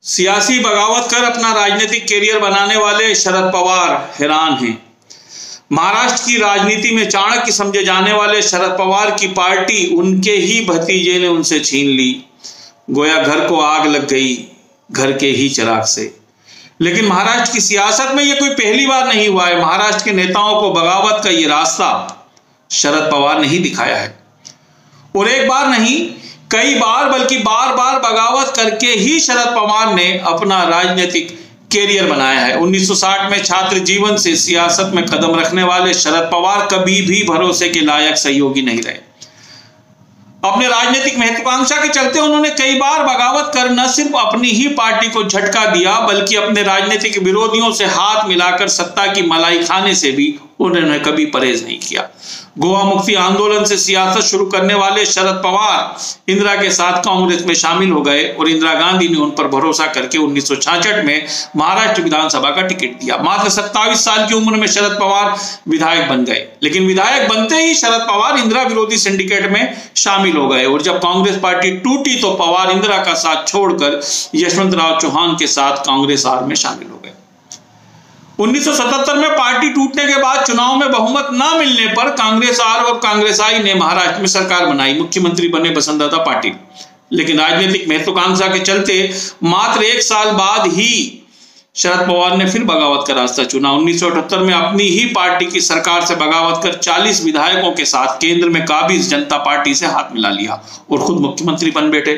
सियासी बगावत कर अपना राजनीतिक कैरियर बनाने वाले शरद पवार हैरान हैं। महाराष्ट्र की राजनीति में चाणक्य समझे जाने वाले शरद पवार की पार्टी उनके ही भतीजे ने उनसे छीन ली। गोया घर को आग लग गई घर के ही चिराग से। लेकिन महाराष्ट्र की सियासत में यह कोई पहली बार नहीं हुआ है। महाराष्ट्र के नेताओं को बगावत का ये रास्ता शरद पवार ने ही दिखाया है, और एक बार नहीं कई बार बल्कि बार बार बगावत करके ही शरद पवार ने अपना राजनीतिक कैरियर बनाया है। 1960 में छात्र जीवन से सियासत में कदम रखने वाले शरद पवार कभी भी भरोसे के लायक सहयोगी नहीं रहे। अपने राजनीतिक महत्वाकांक्षा के चलते उन्होंने कई बार बगावत कर न सिर्फ अपनी ही पार्टी को झटका दिया बल्कि अपने राजनीतिक विरोधियों से हाथ मिलाकर सत्ता की मलाई खाने से भी उन्होंने कभी परहेज नहीं किया। गोवा मुक्ति आंदोलन से सियासत शुरू करने वाले शरद पवार इंदिरा के साथ कांग्रेस में शामिल हो गए और इंदिरा गांधी ने उन पर भरोसा करके 1966 में महाराष्ट्र विधानसभा का टिकट दिया। मात्र 27 साल की उम्र में शरद पवार विधायक बन गए, लेकिन विधायक बनते ही शरद पवार इंदिरा विरोधी सिंडिकेट में शामिल हो गए और जब कांग्रेस पार्टी टूटी तो पवार इंदिरा का साथ छोड़कर यशवंतराव चौहान के साथ कांग्रेस आर में शामिल हो गए। 1977 में पार्टी टूटने के बाद चुनाव में बहुमत न मिलने पर कांग्रेस आर और कांग्रेस आई ने महाराष्ट्र में सरकार बनाई। मुख्यमंत्री बने वसुंधरा पाटिल, लेकिन राजनीतिक महत्वाकांक्षा के चलते मात्र एक साल बाद ही शरद पवार ने फिर बगावत का रास्ता चुना। 1978 में अपनी ही पार्टी की सरकार से बगावत कर 40 विधायकों के साथ केंद्र में काबिज जनता पार्टी से हाथ मिला लिया और खुद मुख्यमंत्री बन बैठे।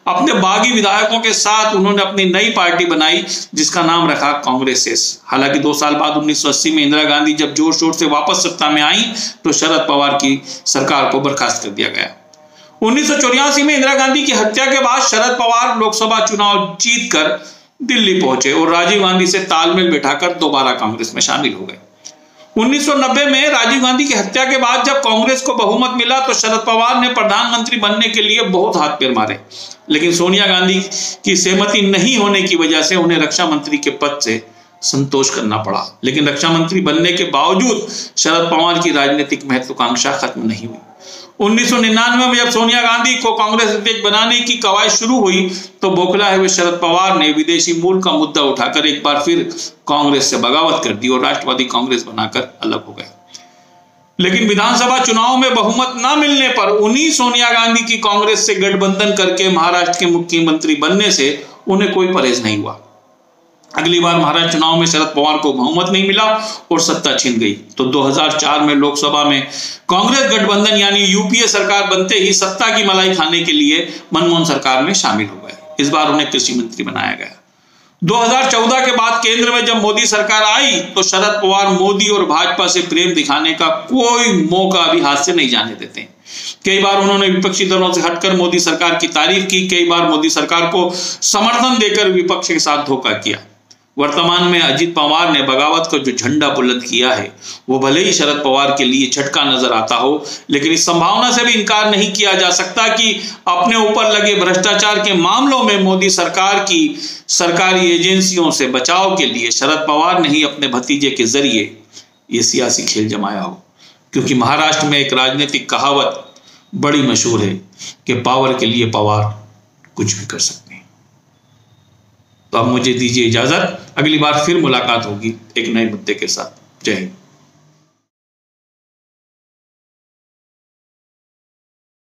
अपने बागी विधायकों के साथ उन्होंने अपनी नई पार्टी बनाई जिसका नाम रखा कांग्रेस। हालांकि 2 साल बाद 1980 में इंदिरा गांधी जब जोर शोर से वापस सत्ता में आई तो शरद पवार की सरकार को बर्खास्त कर दिया गया। 1984 में इंदिरा गांधी की हत्या के बाद शरद पवार लोकसभा चुनाव जीतकर दिल्ली पहुंचे और राजीव गांधी से तालमेल बैठाकर दोबारा कांग्रेस में शामिल हो गए। 1990 में राजीव गांधी की हत्या के बाद जब कांग्रेस को बहुमत मिला तो शरद पवार ने प्रधानमंत्री बनने के लिए बहुत हाथ पैर मारे, लेकिन सोनिया गांधी की सहमति नहीं होने की वजह से उन्हें रक्षा मंत्री के पद से संतोष करना पड़ा। लेकिन रक्षा मंत्री बनने के बावजूद शरद पवार की राजनीतिक महत्वाकांक्षा खत्म नहीं हुई। 1999 में जब सोनिया गांधी को कांग्रेस अध्यक्ष बनाने की कवायद शुरू हुई तो बौखलाए हुए शरद पवार ने विदेशी मूल का मुद्दा उठाकर एक बार फिर कांग्रेस से बगावत कर दी और राष्ट्रवादी कांग्रेस बनाकर अलग हो गए। लेकिन विधानसभा चुनाव में बहुमत न मिलने पर उन्हीं सोनिया गांधी की कांग्रेस से गठबंधन करके महाराष्ट्र के मुख्यमंत्री बनने से उन्हें कोई परहेज नहीं हुआ। अगली बार महाराष्ट्र चुनाव में शरद पवार को बहुमत नहीं मिला और सत्ता छिन गई तो 2004 में लोकसभा में कांग्रेस गठबंधन यानी यूपीए सरकार बनते ही सत्ता की मलाई खाने के लिए मनमोहन सरकार में शामिल हो गए। इस बार उन्हें कृषि मंत्री बनाया गया। 2014 के बाद केंद्र में जब मोदी सरकार आई तो शरद पवार मोदी और भाजपा से प्रेम दिखाने का कोई मौका भी हाथ से नहीं जाने देते। कई बार उन्होंने विपक्षी दलों से हटकर मोदी सरकार की तारीफ की, कई बार मोदी सरकार को समर्थन देकर विपक्ष के साथ धोखा किया। वर्तमान में अजित पवार ने बगावत का जो झंडा बुलंद किया है वो भले ही शरद पवार के लिए झटका नजर आता हो, लेकिन इस संभावना से भी इनकार नहीं किया जा सकता कि अपने ऊपर लगे भ्रष्टाचार के मामलों में मोदी सरकार की सरकारी एजेंसियों से बचाव के लिए शरद पवार ने ही अपने भतीजे के जरिए ये सियासी खेल जमाया हो। क्योंकि महाराष्ट्र में एक राजनीतिक कहावत बड़ी मशहूर है कि पावर के लिए पवार कुछ भी कर सकते हैं। तो अब मुझे दीजिए इजाजत, अगली बार फिर मुलाकात होगी एक नए मुद्दे के साथ। जय हिंद।